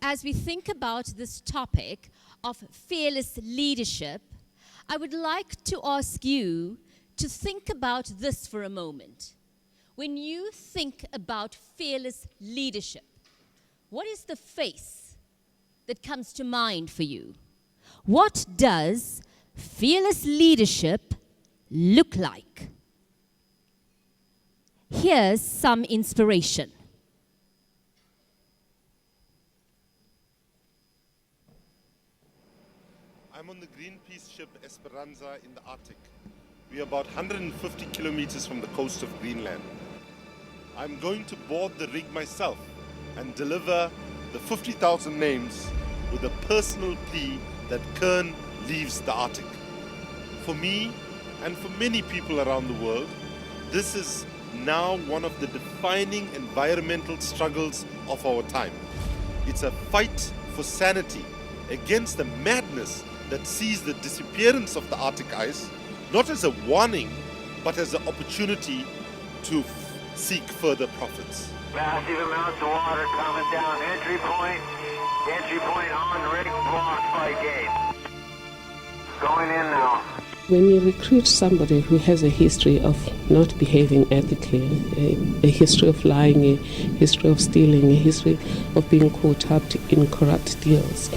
as we think about this topic of fearless leadership, I would like to ask you to think about this for a moment. When you think about fearless leadership, what is the face that comes to mind for you? What does fearless leadership look like? Here's some inspiration. I'm on the Greenpeace ship Esperanza in the Arctic. We are about 150 kilometers from the coast of Greenland. I'm going to board the rig myself and deliver the 50,000 names with a personal plea that Kern leaves the Arctic. For me, and for many people around the world, this is now one of the defining environmental struggles of our time. It's a fight for sanity against the madness that sees the disappearance of the Arctic ice not as a warning, but as an opportunity to seek further profits. Massive amounts of water coming down. Entry point on rig blocked by gate. Going in now. When you recruit somebody who has a history of not behaving ethically, a history of lying, a history of stealing, a history of being caught up in corrupt deals,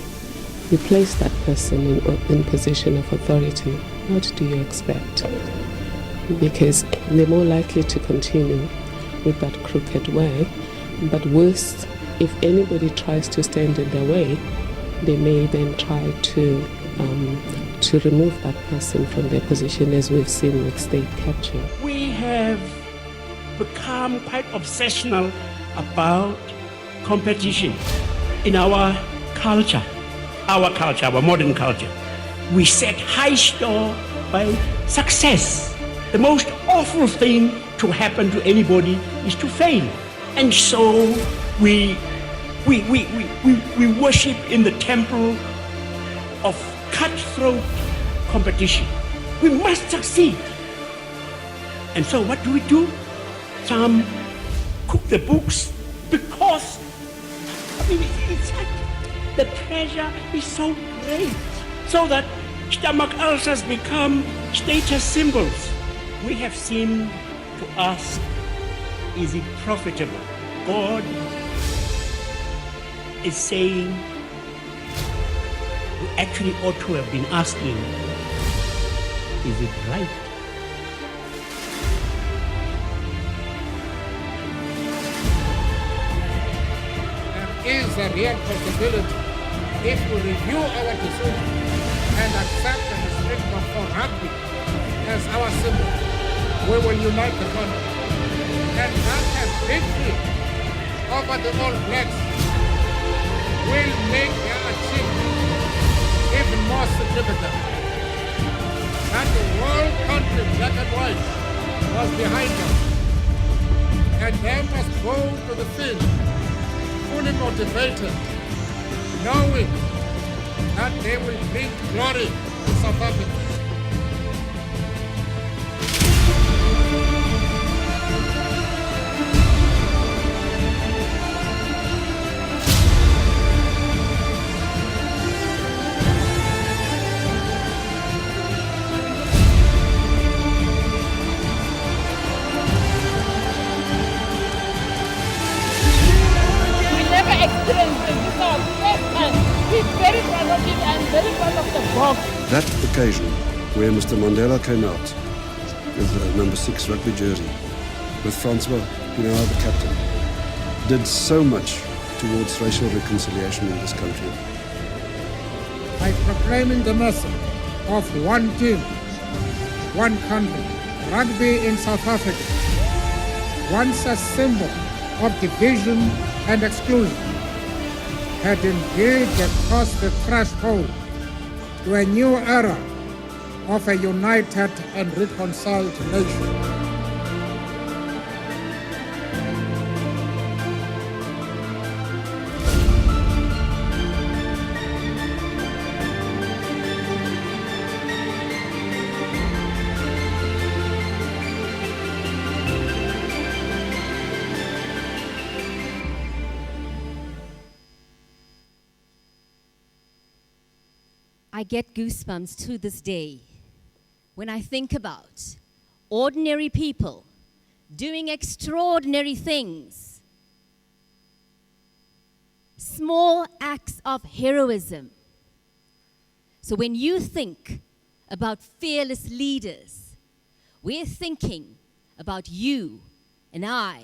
you place that person in position of authority. What do you expect? Because they're more likely to continue with that crooked way. But worse, if anybody tries to stand in their way, they may then try to remove that person from their position, as we've seen with state capture. We have become quite obsessional about competition in our culture, our modern culture. We set high store by success. The most awful thing to happen to anybody is to fail. And so we worship in the temple of cutthroat competition. We must succeed. And so what do? Some cook the books because, it's like the pressure is so great, so that stomach ulcers become status symbols. We have seemed to ask, is it profitable? God is saying, we actually ought to have been asking, is it right? There is a real possibility if we review our decision and accept the restriction for rugby as our symbol, we will unite the country. And that has victory over the All Blacks will make their achievement even more significant. That the whole country, black and white, was behind them. And they must go to the field fully motivated, knowing that they will bring glory to South Africa. That occasion where Mr. Mandela came out with the number 6 rugby jersey, with Francois, the captain, did so much towards racial reconciliation in this country. By proclaiming the message of one team, one country, rugby in South Africa, once a symbol of division and exclusion, had indeed crossed the threshold to a new era of a united and reconciled nation. I get goosebumps to this day when I think about ordinary people doing extraordinary things, small acts of heroism. So when you think about fearless leaders, we're thinking about you and I.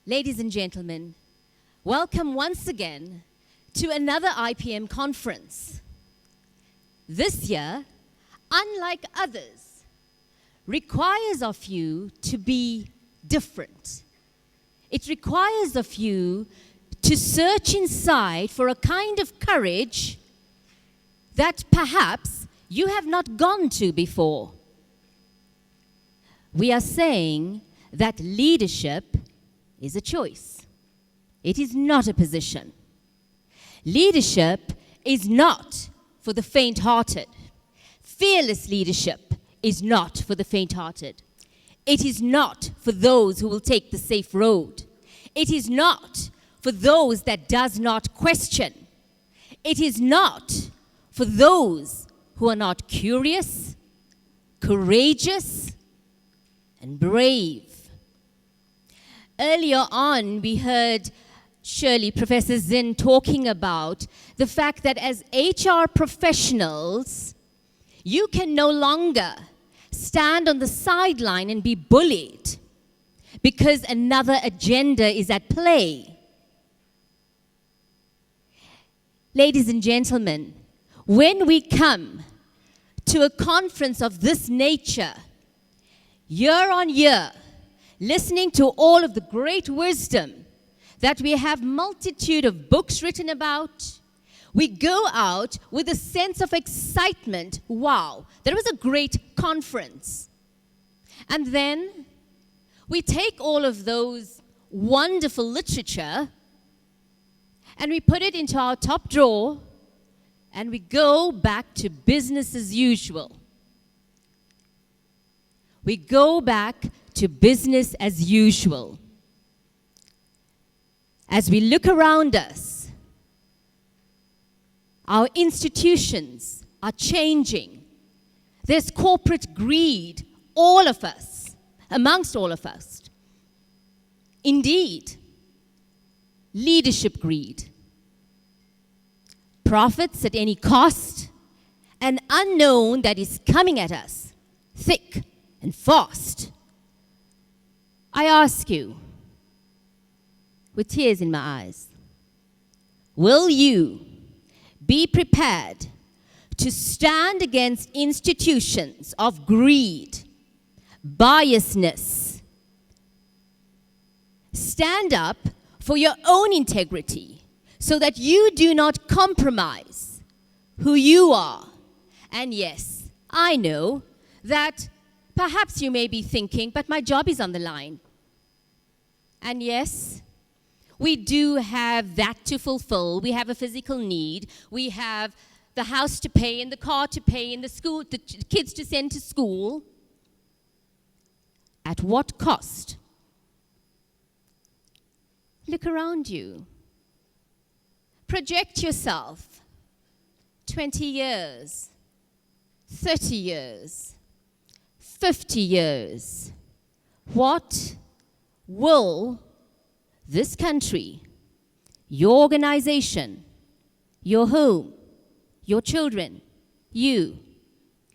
Ladies and gentlemen, welcome once again to another IPM conference. This year, unlike others, requires of you to be different. It requires of you to search inside for a kind of courage that perhaps you have not gone to before. We are saying that leadership is a choice. It is not a position. Leadership is not for the faint-hearted. Fearless leadership is not for the faint-hearted. It is not for those who will take the safe road. It is not for those that does not question. It is not for those who are not curious, courageous, and brave. Earlier on, we heard Shirley, Professor Zinn, talking about the fact that as HR professionals, you can no longer stand on the sideline and be bullied because another agenda is at play. Ladies and gentlemen, when we come to a conference of this nature, year on year, listening to all of the great wisdom that we have multitude of books written about, we go out with a sense of excitement. Wow, that was a great conference. And then we take all of those wonderful literature and we put it into our top drawer and we go back to business as usual. We go back to business as usual. As we look around us, our institutions are changing. There's corporate greed, all of us, amongst all of us. Indeed, leadership greed. Profits at any cost, an unknown that is coming at us, thick and fast. I ask you, with tears in my eyes, will you be prepared to stand against institutions of greed, biasness? Stand up for your own integrity so that you do not compromise who you are. And yes, I know that perhaps you may be thinking, but my job is on the line. And yes, we do have that to fulfill. We have a physical need. We have the house to pay and the car to pay and the school, the kids to send to school. At what cost? Look around you. Project yourself 20 years, 30 years, 50 years. What will this country, your organization, your home, your children, you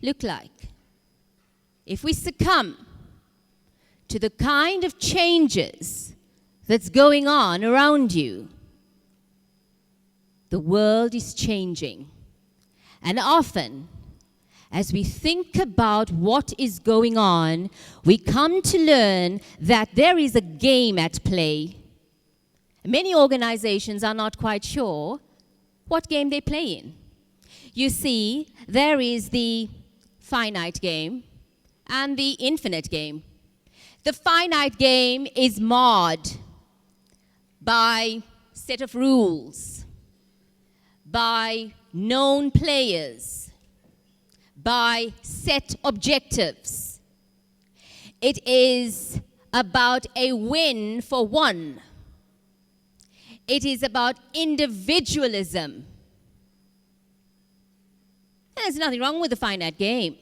look like if we succumb to the kind of changes that's going on around you? The world is changing. And often, as we think about what is going on, we come to learn that there is a game at play. Many organizations are not quite sure what game they play in. You see, there is the finite game and the infinite game. The finite game is marred by set of rules, by known players, by set objectives. It is about a win for one. It is about individualism. There's nothing wrong with the finite game.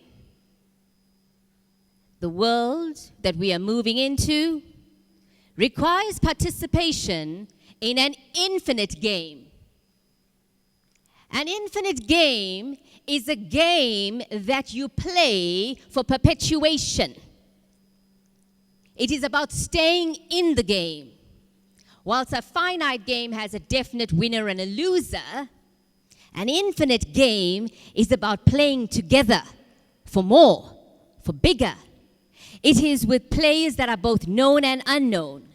The world that we are moving into requires participation in an infinite game. An infinite game is a game that you play for perpetuation. It is about staying in the game. Whilst a finite game has a definite winner and a loser, an infinite game is about playing together for more, for bigger. It is with players that are both known and unknown.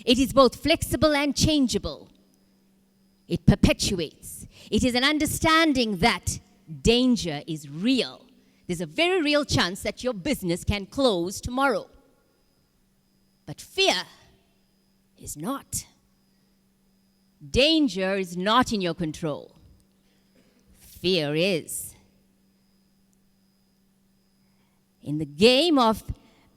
It is both flexible and changeable. It perpetuates. It is an understanding that danger is real. There's a very real chance that your business can close tomorrow. But fear is not. Danger is not in your control. Fear is. In the game of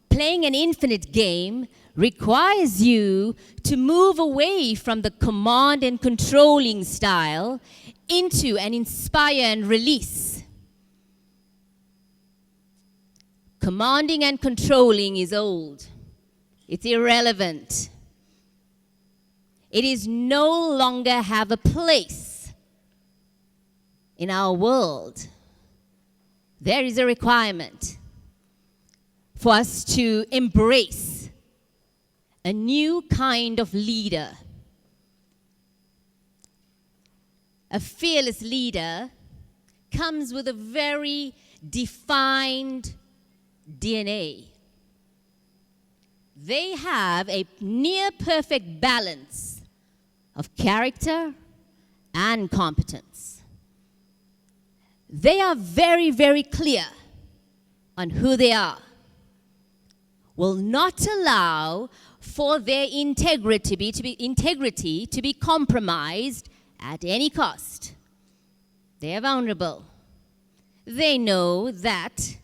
playing an infinite game requires you to move away from the command and controlling style into an inspire and release. Commanding and controlling is old. It's irrelevant. It is no longer have a place in our world. There is a requirement for us to embrace a new kind of leader. A fearless leader comes with a very defined DNA. They have a near perfect balance of character and competence. They are very, very clear on who they are. Will not allow for their integrity to be compromised at any cost. They are vulnerable. They know that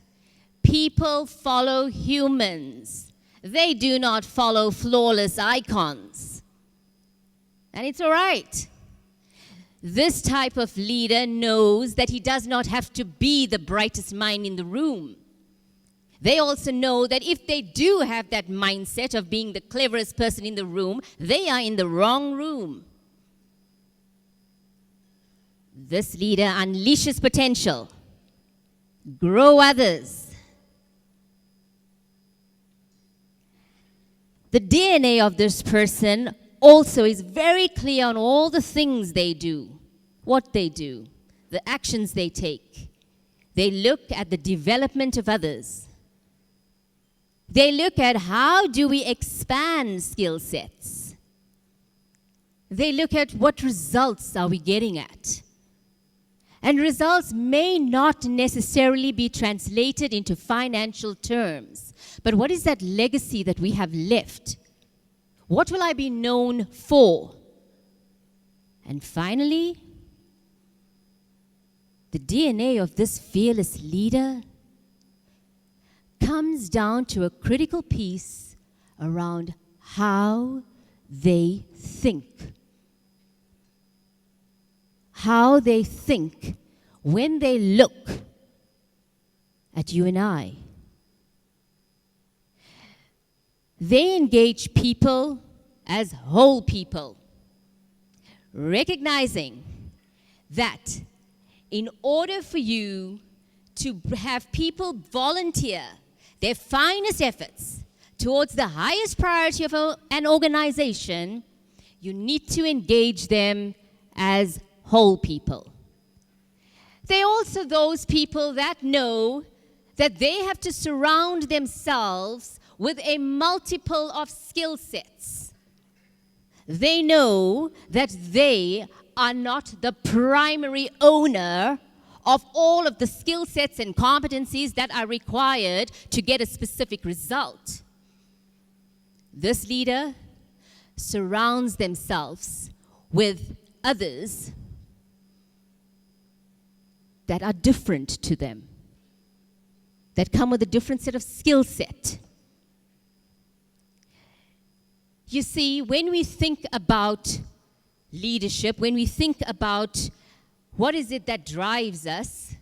people follow humans. They do not follow flawless icons. And it's all right. This type of leader knows that he does not have to be the brightest mind in the room. They also know that if they do have that mindset of being the cleverest person in the room, they are in the wrong room. This leader unleashes potential, grow others. The DNA of this person also is very clear on all the things they do, what they do, the actions they take. They look at the development of others. They look at how do we expand skill sets. They look at what results are we getting at. And results may not necessarily be translated into financial terms. But what is that legacy that we have left? What will I be known for? And finally, the DNA of this fearless leader comes down to a critical piece around how they think. How they think when they look at you and I. They engage people as whole people, recognizing that in order for you to have people volunteer their finest efforts towards the highest priority of an organization, you need to engage them as whole people. They're also those people that know that they have to surround themselves with a multiple of skill sets. They know that they are not the primary owner of all of the skill sets and competencies that are required to get a specific result. This leader surrounds themselves with others that are different to them, that come with a different set of skill set. You see, when we think about leadership, when we think about what is it that drives us,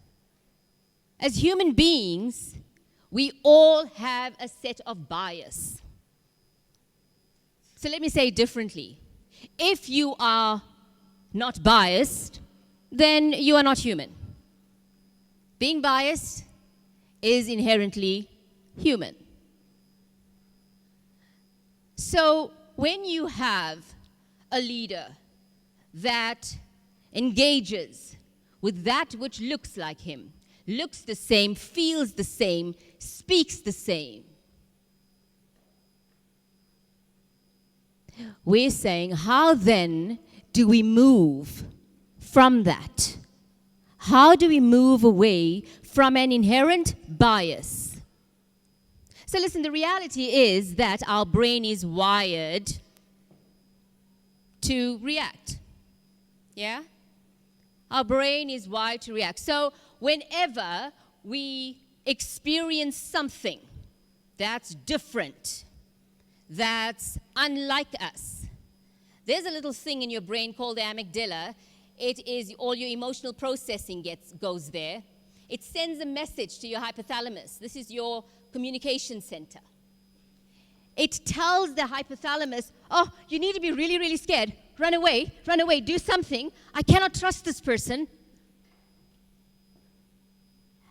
As human beings, we all have a set of bias. So let me say it differently. If you are not biased, then you are not human. Being biased is inherently human. So when you have a leader that engages with that which looks like him, looks the same, feels the same, speaks the same, we're saying, how then do we move from that? How do we move away from an inherent bias? So listen, the reality is that our brain is wired to react. Yeah? Our brain is wired to react. So whenever we experience something that's different, that's unlike us, there's a little thing in your brain called the amygdala. It is all your emotional processing goes there. It sends a message to your hypothalamus. This is your communication center. It tells the hypothalamus, oh, you need to be really, really scared. Run away, do something. I cannot trust this person.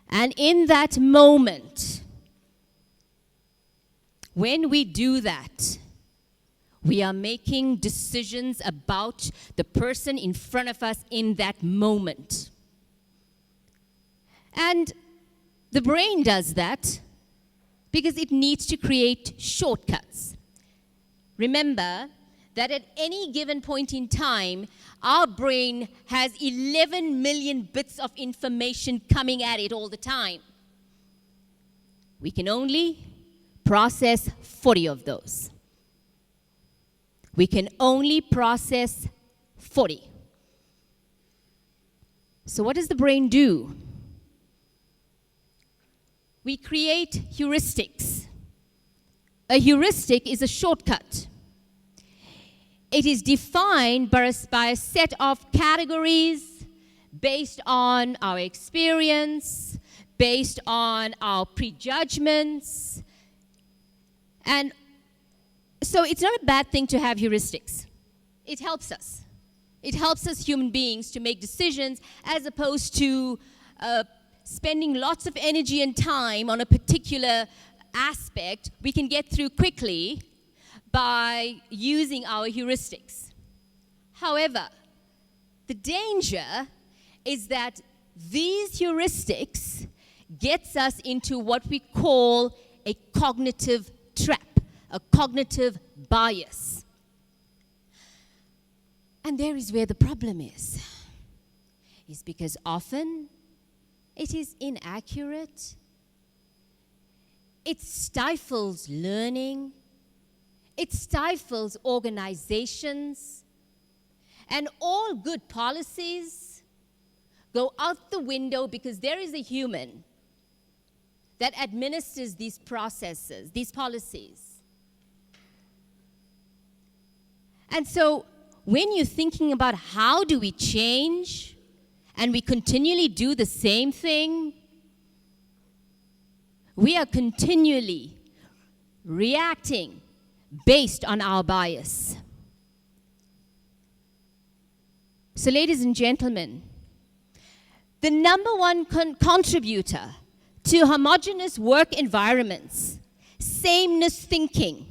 And in that moment, when we do that, we are making decisions about the person in front of us in that moment. And the brain does that because it needs to create shortcuts. Remember that at any given point in time, our brain has 11 million bits of information coming at it all the time. We can only process 40 of those. We can only process 40. So what does the brain do? We create heuristics. A heuristic is a shortcut. It is defined by a set of categories based on our experience, based on our prejudgments. And so it's not a bad thing to have heuristics. It helps us. It helps us human beings to make decisions as opposed to spending lots of energy and time on a particular aspect we can get through quickly by using our heuristics. However, the danger is that these heuristics gets us into what we call a cognitive trap, a cognitive bias. And there is where the problem is because often it is inaccurate. It stifles learning. It stifles organizations. And all good policies go out the window because there is a human that administers these processes, these policies. And so when you're thinking about how do we change, and we continually do the same thing, we are continually reacting based on our bias. So, ladies and gentlemen, the number one contributor to homogeneous work environments, sameness thinking,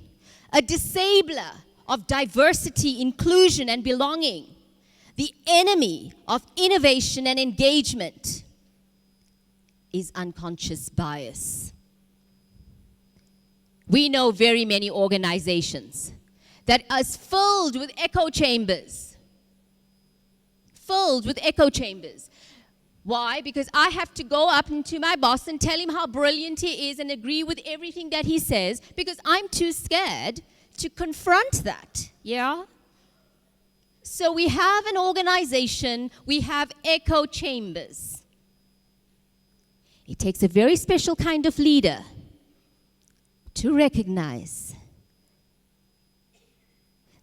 a disabler of diversity, inclusion, and belonging, the enemy of innovation and engagement is unconscious bias. We know very many organizations that are filled with echo chambers. Filled with echo chambers. Why? Because I have to go up to my boss and tell him how brilliant he is and agree with everything that he says because I'm too scared to confront that. Yeah? So we have an organization, we have echo chambers. It takes a very special kind of leader to recognize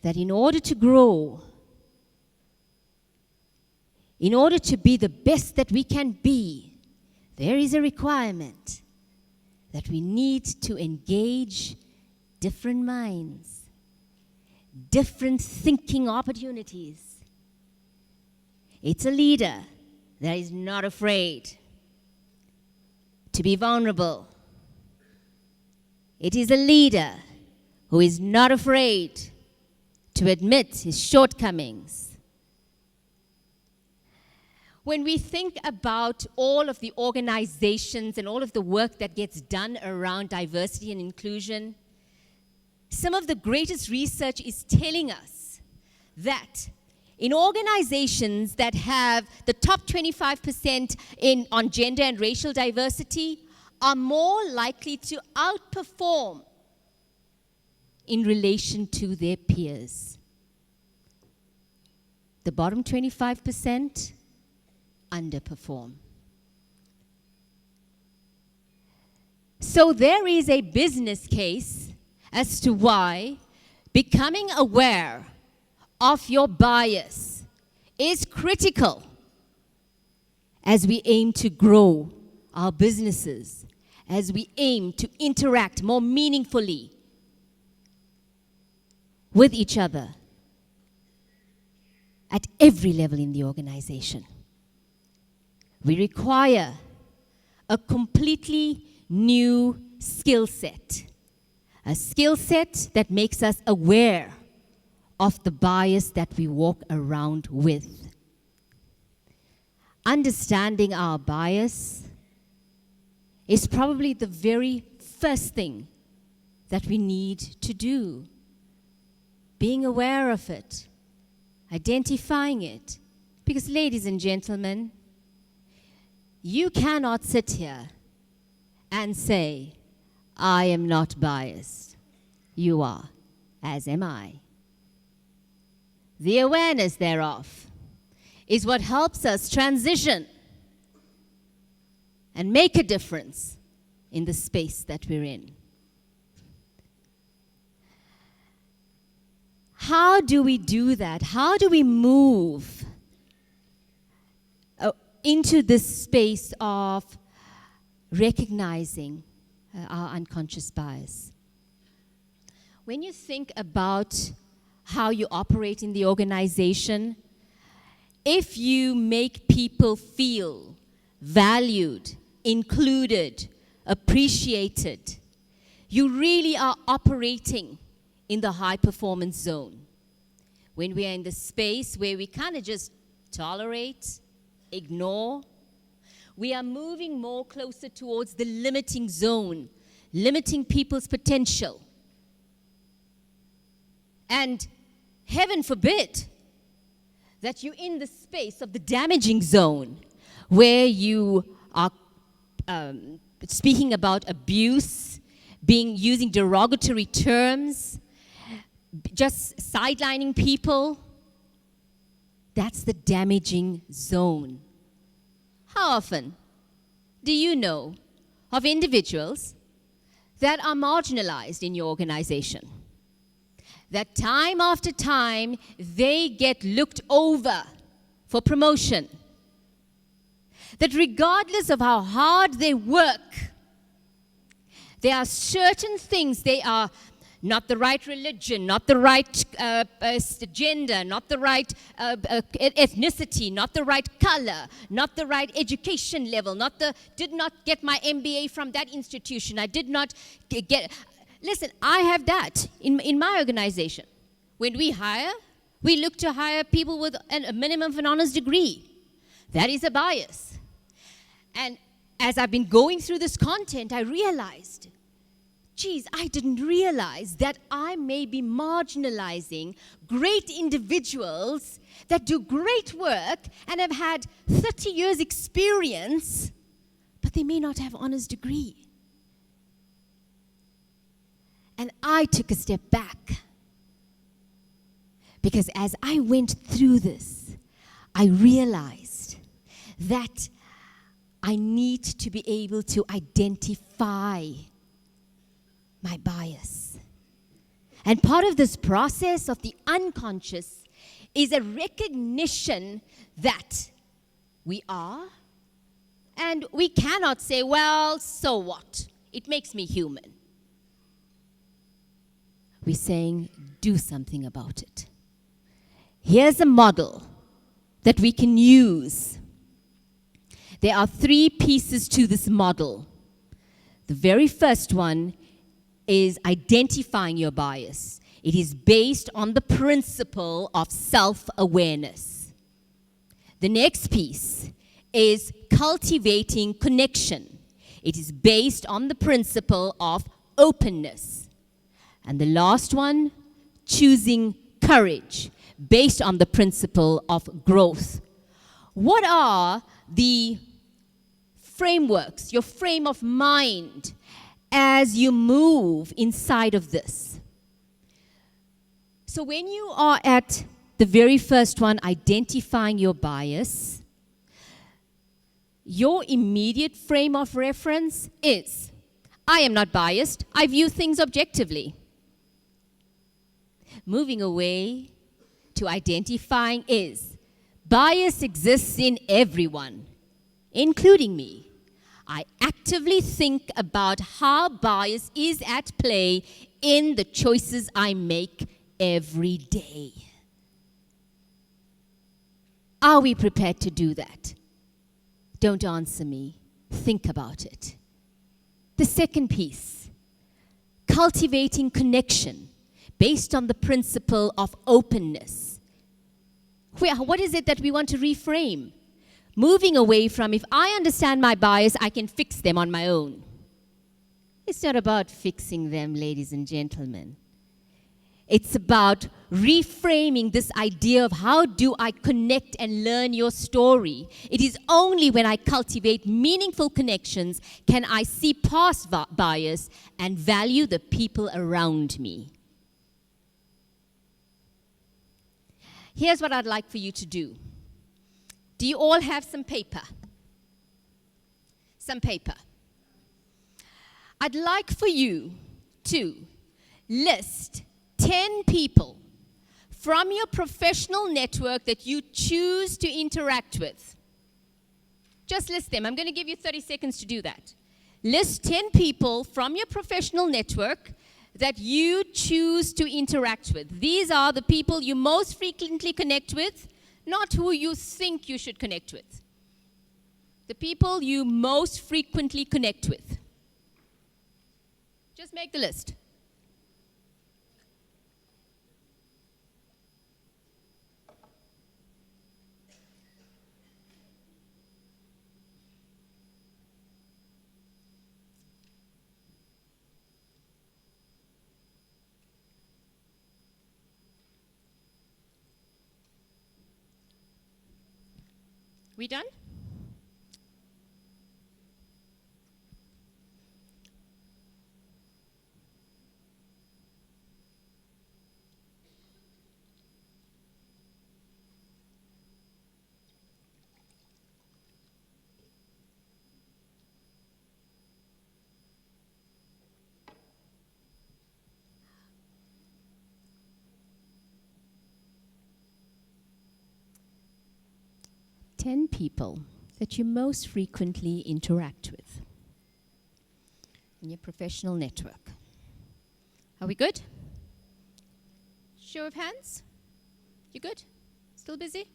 that in order to grow, in order to be the best that we can be, there is a requirement that we need to engage different minds, different thinking opportunities. It's a leader that is not afraid to be vulnerable. It is a leader who is not afraid to admit his shortcomings. When we think about all of the organizations and all of the work that gets done around diversity and inclusion, some of the greatest research is telling us that in organizations that have the top 25% on gender and racial diversity are more likely to outperform in relation to their peers. The bottom 25% underperform. So there is a business case as to why becoming aware of your bias is critical as we aim to grow our businesses, as we aim to interact more meaningfully with each other at every level in the organization. We require a completely new skill set, a skill set that makes us aware of the bias that we walk around with. Understanding our bias is probably the very first thing that we need to do. Being aware of it, identifying it. Because, ladies and gentlemen, you cannot sit here and say, I am not biased. You are, as am I. The awareness thereof is what helps us transition and make a difference in the space that we're in. How do we do that? How do we move into this space of recognizing our unconscious bias? When you think about how you operate in the organization, if you make people feel valued, included, appreciated, you really are operating in the high performance zone. When we are in the space where we kind of just tolerate, ignore, we are moving more closer towards the limiting zone, limiting people's potential. And heaven forbid that you're in the space of the damaging zone where you are speaking about abuse, using derogatory terms, just sidelining people. That's the damaging zone. How often do you know of individuals that are marginalized in your organization? That time after time, they get looked over for promotion. That regardless of how hard they work, there are certain things, they are not the right religion, not the right gender, not the right ethnicity, not the right color, not the right education level, did not get my MBA from that institution, I did not get... Listen, I have that in my organization. When we hire, we look to hire people with a minimum of an honors degree. That is a bias. And as I've been going through this content, I realized, geez, I didn't realize that I may be marginalizing great individuals that do great work and have had 30 years experience, but they may not have honors degree. And I took a step back because as I went through this, I realized that I need to be able to identify my bias. And part of this process of the unconscious is a recognition that we are And we cannot say, well, so what? It makes me human. We're saying, do something about it. Here's a model that we can use. There are 3 pieces to this model. The very first one is identifying your bias. It is based on the principle of self-awareness. The next piece is cultivating connection. It is based on the principle of openness. And the last one, choosing courage, based on the principle of growth. What are the frameworks, your frame of mind, as you move inside of this? So when you are at the very first one, identifying your bias, your immediate frame of reference is, I am not biased, I view things objectively. Moving away to identifying is, bias exists in everyone, including me. I actively think about how bias is at play in the choices I make every day. Are we prepared to do that? Don't answer me. Think about it. The second piece, cultivating connection based on the principle of openness. What is it that we want to reframe? Moving away from, if I understand my bias, I can fix them on my own. It's not about fixing them, ladies and gentlemen. It's about reframing this idea of how do I connect and learn your story. It is only when I cultivate meaningful connections can I see past bias and value the people around me. Here's what I'd like for you to do. Do you all have some paper? Some paper. I'd like for you to list 10 people from your professional network that you choose to interact with. Just list them. I'm going to give you 30 seconds to do that. List 10 people from your professional network that you choose to interact with. These are the people you most frequently connect with, not who you think you should connect with. The people you most frequently connect with. Just make the list. We done? Ten people that you most frequently interact with in your professional network. Are we good? Show of hands. You good? Still busy?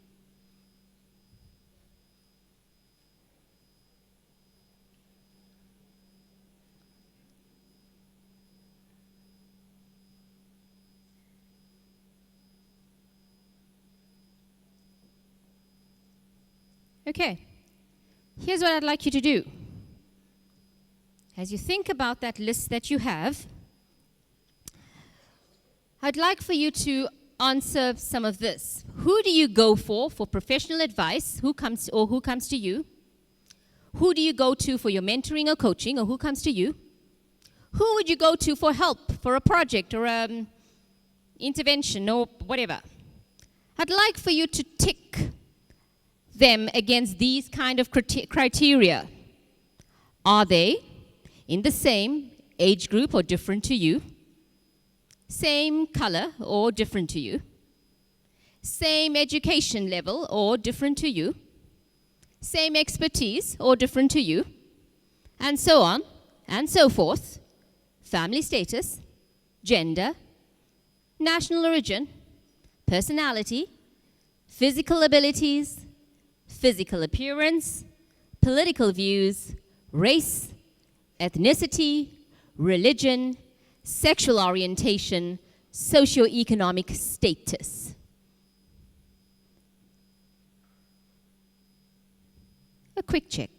Okay, here's what I'd like you to do. As you think about that list that you have, I'd like for you to answer some of this. Who do you go for professional advice? Who comes to you? Who do you go to for your mentoring or coaching, or who comes to you? Who would you go to for help for a project or an intervention or whatever? I'd like for you to tick them against these kind of criteria. Are they in the same age group or different to you? Same color or different to you? Same education level or different to you? same expertise or different to you, and so on and so forth, family status, gender, national origin, personality, physical abilities, physical appearance, political views, race, ethnicity, religion, sexual orientation, socioeconomic status. A quick check.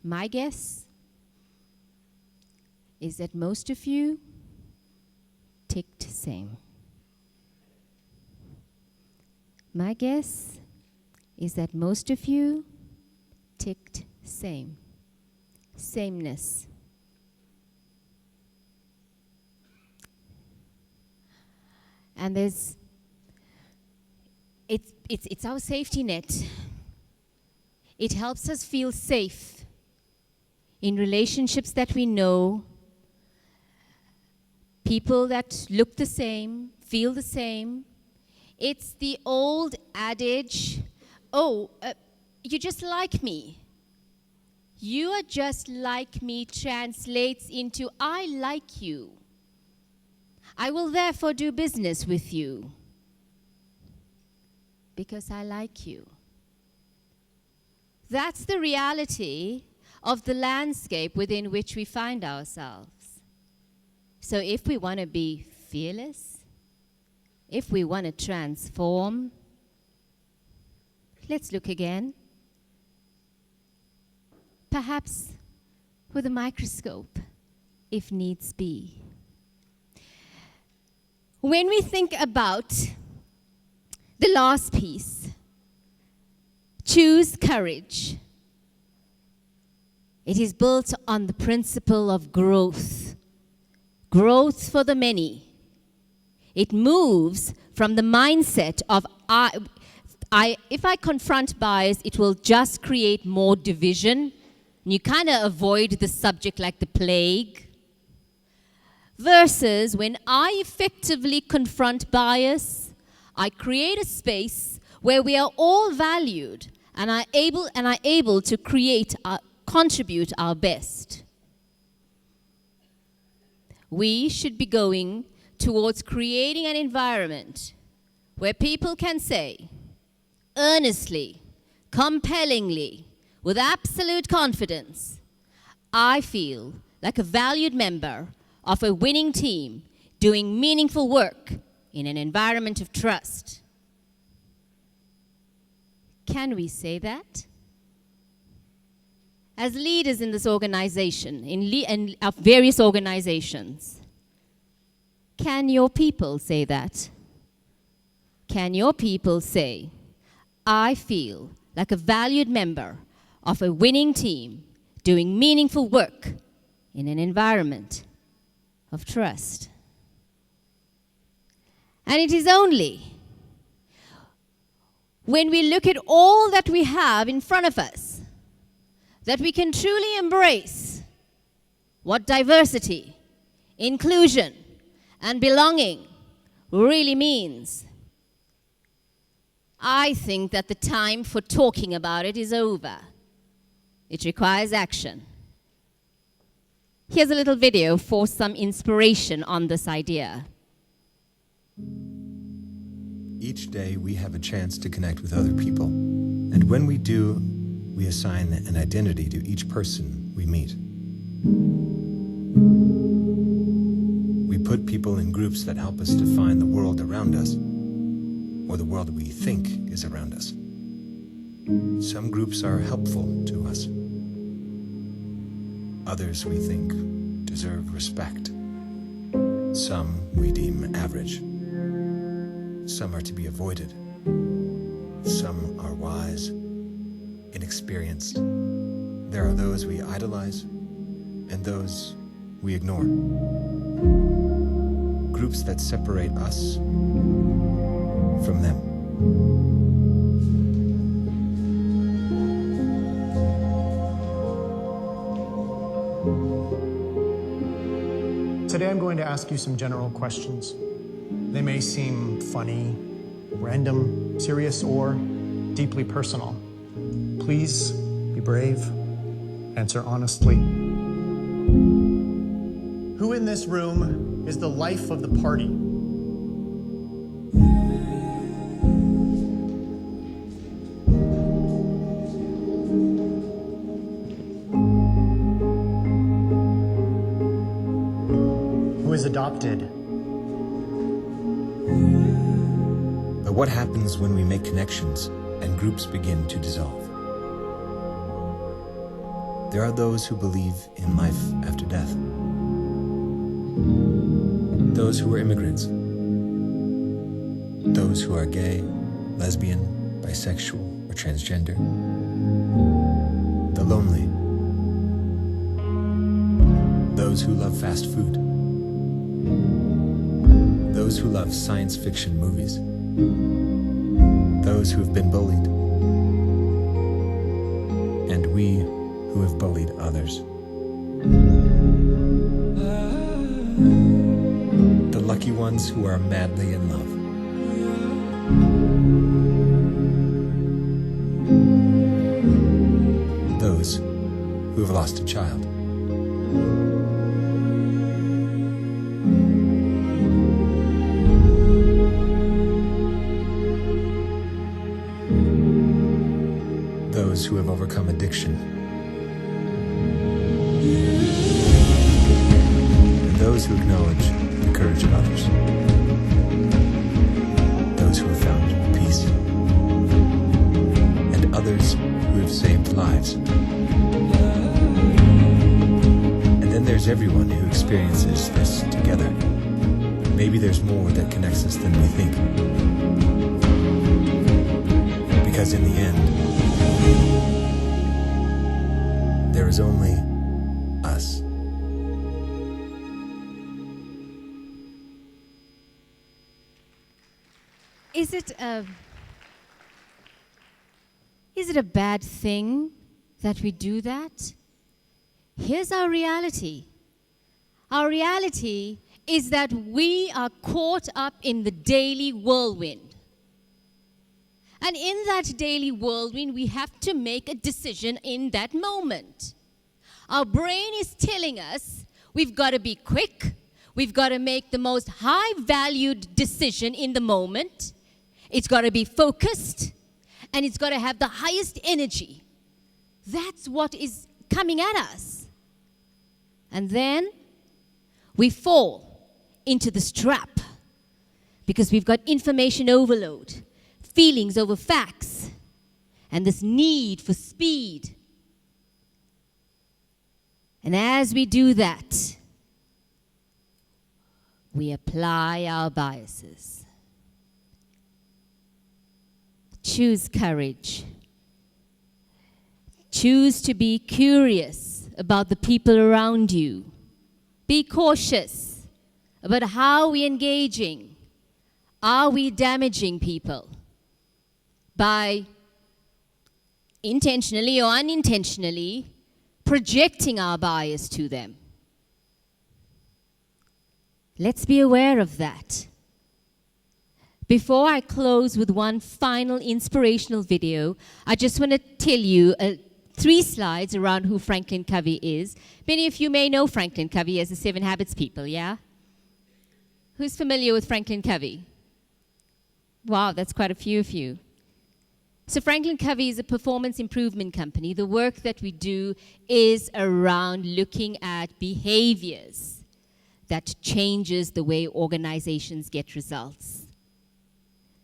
My guess is that most of you ticked same. My guess is that most of you ticked same. Sameness. And it's our safety net. It helps us feel safe in relationships that we know, people that look the same, feel the same. It's the old adage, you're just like me. You are just like me translates into, I like you. I will therefore do business with you because I like you. That's the reality of the landscape within which we find ourselves. So if we want to be fearless, if we want to transform, let's look again. Perhaps with a microscope, if needs be. When we think about the last piece, choose courage. It is built on the principle of growth. Growth for the many. It moves from the mindset of, if I confront bias, it will just create more division. And you kind of avoid the subject like the plague. Versus when I effectively confront bias, I create a space where we are all valued and are able to contribute our best. We should be going towards creating an environment where people can say, earnestly, compellingly, with absolute confidence, I feel like a valued member of a winning team doing meaningful work in an environment of trust. Can we say that? As leaders in this organization, in various organizations, can your people say that? Can your people say, I feel like a valued member of a winning team doing meaningful work in an environment of trust? And it is only when we look at all that we have in front of us that we can truly embrace what diversity, inclusion, and belonging really means. I think that the time for talking about it is over. It requires action. Here's a little video for some inspiration on this idea. Each day we have a chance to connect with other people. And when we do, we assign an identity to each person we meet. We put people in groups that help us define the world around us, or the world we think is around us. Some groups are helpful to us. Others we think deserve respect. Some we deem average. Some are to be avoided. Some are wise, inexperienced. There are those we idolize and those we ignore. Groups that separate us from them. Today I'm going to ask you some general questions. They may seem funny, random, serious, or deeply personal. Please be brave. Answer honestly. Who in this room is the life of the party? Who is adopted? But what happens when we make connections and groups begin to dissolve? There are those who believe in life after death. Those who are immigrants. Those who are gay, lesbian, bisexual, or transgender. The lonely. Those who love fast food. Those who love science fiction movies. Those who have been bullied. And we who have bullied others. The lucky ones who are madly in love. Those who have lost a child. Those who have overcome addiction. And those who acknowledge the courage of others. Those who have found peace. And others who have saved lives. And then there's everyone who experiences this together. Maybe there's more that connects us than we think. Because in the end, there is only us. Is it a bad thing that we do that? Here's our reality. Our reality is that we are caught up in the daily whirlwind. And in that daily whirlwind, we have to make a decision in that moment. Our brain is telling us we've got to be quick. We've got to make the most high-valued decision in the moment. It's got to be focused, and it's got to have the highest energy. That's what is coming at us. And then we fall into this trap because we've got information overload, feelings over facts, and this need for speed. And as we do that, we apply our biases. Choose courage. Choose to be curious about the people around you. Be cautious about how we're engaging. Are we damaging people by intentionally or unintentionally projecting our bias to them? Let's be aware of that. Before I close with one final inspirational video, I just want to tell you 3 slides around who Franklin Covey is. Many of you may know Franklin Covey as the 7 Habits people, yeah? Who's familiar with Franklin Covey? Wow, that's quite a few of you. So Franklin Covey is a performance improvement company. The work that we do is around looking at behaviors that changes the way organizations get results.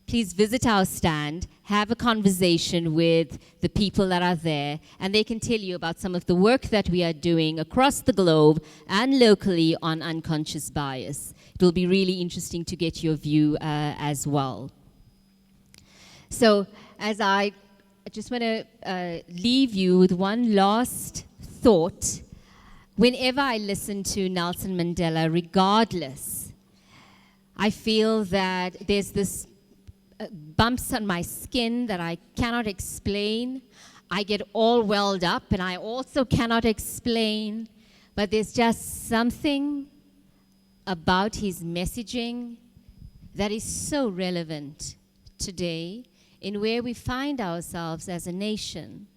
Please visit our stand, have a conversation with the people that are there, and they can tell you about some of the work that we are doing across the globe and locally on unconscious bias. It will be really interesting to get your view as well. So, as I just want to leave you with one last thought. Whenever I listen to Nelson Mandela, regardless, I feel that there's this bumps on my skin that I cannot explain. I get all welled up, and I also cannot explain. But there's just something about his messaging that is so relevant today in where we find ourselves as a nation.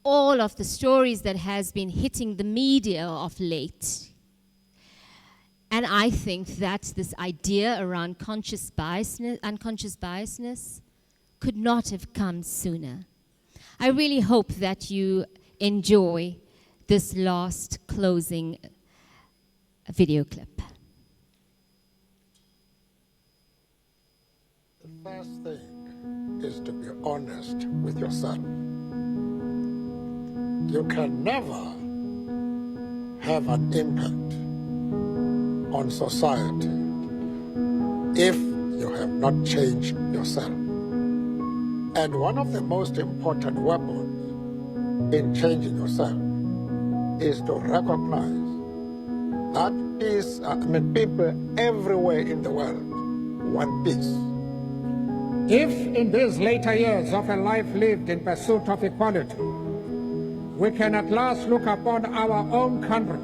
All of the stories that has been hitting the media of late. And I think that this idea around unconscious biasness could not have come sooner. I really hope that you enjoy this last closing video clip. The first thing is to be honest with yourself. You can never have an impact on society if you have not changed yourself. And one of the most important weapons in changing yourself is to recognize that people everywhere in the world want peace. If in these later years of a life lived in pursuit of equality, we can at last look upon our own country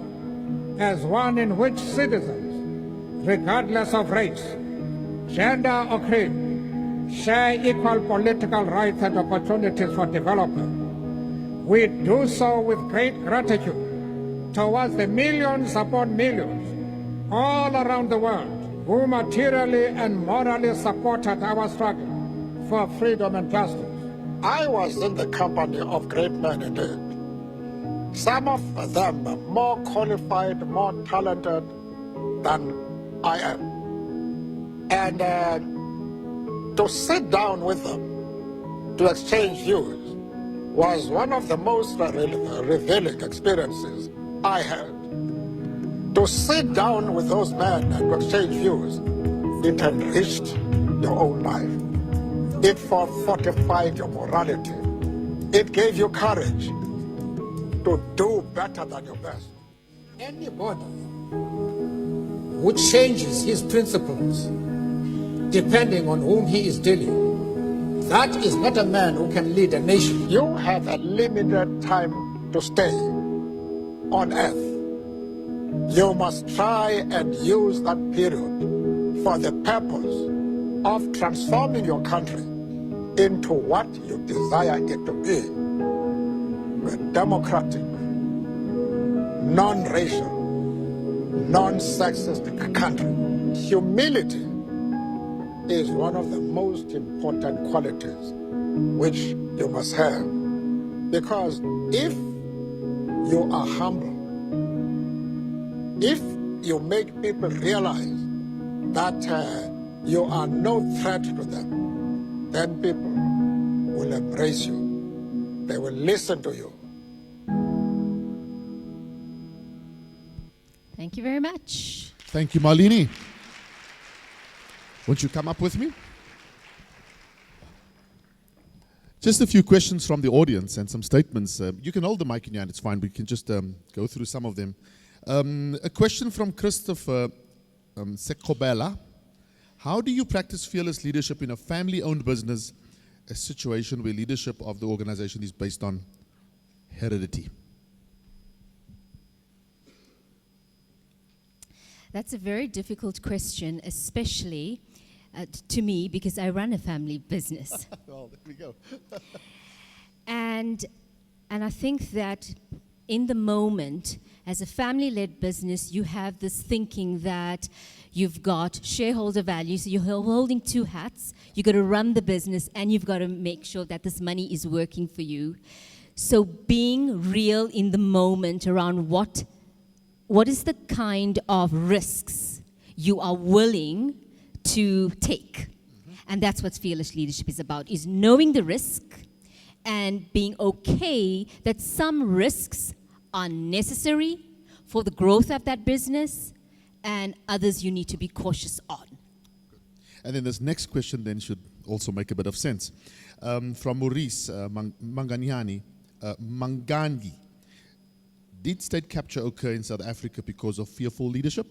as one in which citizens, regardless of race, gender or creed, share equal political rights and opportunities for development, we do so with great gratitude towards the millions upon millions all around the world who materially and morally supported our struggle for freedom and justice. I was in the company of great men indeed. Some of them are more qualified, more talented than I am. And to sit down with them, to exchange views, was one of the most revealing experiences I had. To sit down with those men and to exchange views, it enriched your own life. It fortified your morality. It gave you courage to do better than your best. Anybody who changes his principles depending on whom he is dealing, that is not a man who can lead a nation. You have a limited time to stay on earth. You must try and use that period for the purpose of transforming your country into what you desire it to be. A democratic, non-racial, non-sexist country. Humility is one of the most important qualities which you must have. Because if you are humble, if you make people realize that you are no threat to them, then people will embrace you. They will listen to you. Thank you very much. Thank you, Malini. Won't you come up with me? Just a few questions from the audience and some statements. You can hold the mic in your hand, it's fine. We can just go through some of them. A question from Christopher Sekobela. How do you practice fearless leadership in a family-owned business, a situation where leadership of the organization is based on heredity? That's a very difficult question, especially to me, because I run a family business. Well, there we go. And I think that in the moment, as a family-led business, you have this thinking that you've got shareholder value, so you're holding two hats. You've got to run the business, and you've got to make sure that this money is working for you. So being real in the moment around what is the kind of risks you are willing to take. And that's what fearless leadership is about, is knowing the risk and being okay that some risks are necessary for the growth of that business and others you need to be cautious on. And then this next question then should also make a bit of sense. From Maurice Mangani. Did state capture occur in South Africa because of fearful leadership?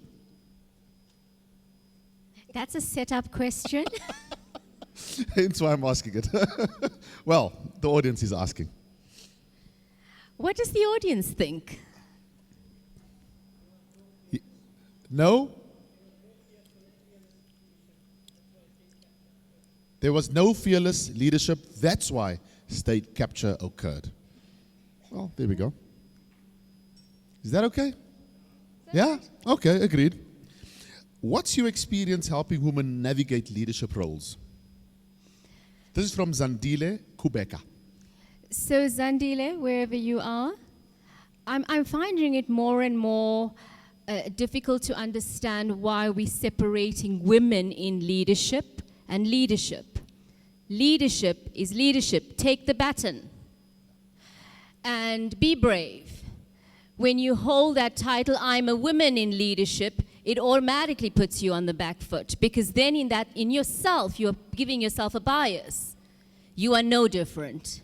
That's a setup question. Hence why I'm asking it. Well, the audience is asking. What does the audience think? No? There was no fearless leadership. That's why state capture occurred. Well, there we go. Is that okay? Yeah? Okay, agreed. What's your experience helping women navigate leadership roles? This is from Zandile Kubeka. So Zandile, wherever you are, I'm finding it more and more difficult to understand why we're separating women in leadership and leadership. Leadership is leadership. Take the baton and be brave. When you hold that title, I'm a woman in leadership, it automatically puts you on the back foot, because then in yourself, you're giving yourself a bias. You are no different.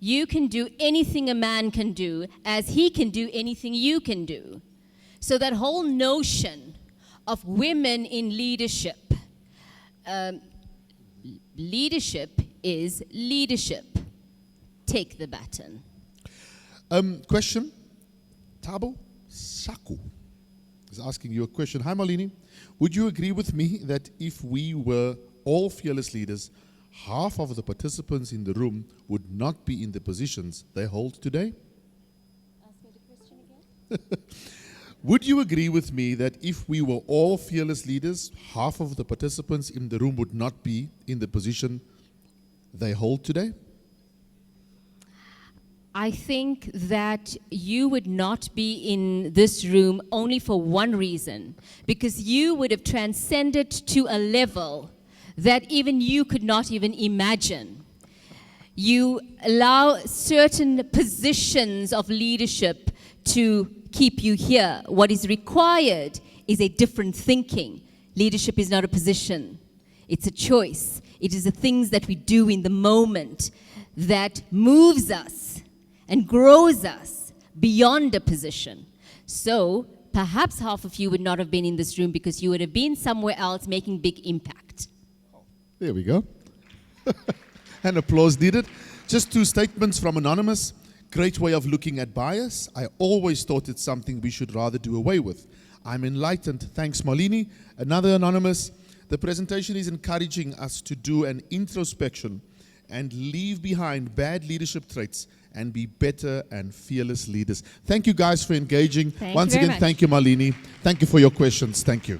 You can do anything a man can do as he can do anything you can do. So that whole notion of women in leadership, leadership is leadership. Take the baton. Question. Tabo Saku is asking you a question. Hi, Malini. Would you agree with me that if we were all fearless leaders, half of the participants in the room would not be in the positions they hold today? Ask me the question again. Would you agree with me that if we were all fearless leaders, half of the participants in the room would not be in the position they hold today? I think that you would not be in this room only for one reason, because you would have transcended to a level that even you could not even imagine. You allow certain positions of leadership to keep you here. What is required is a different thinking. Leadership is not a position. It's a choice. It is the things that we do in the moment that moves us and grows us beyond a position. So perhaps half of you would not have been in this room because you would have been somewhere else making big impact. There we go. And applause needed. Just 2 statements from Anonymous. Great way of looking at bias. I always thought it's something we should rather do away with. I'm enlightened. Thanks, Malini. Another Anonymous. The presentation is encouraging us to do an introspection and leave behind bad leadership traits and be better and fearless leaders. Thank you guys for engaging. Once again, thank you, Malini. Thank you for your questions. Thank you.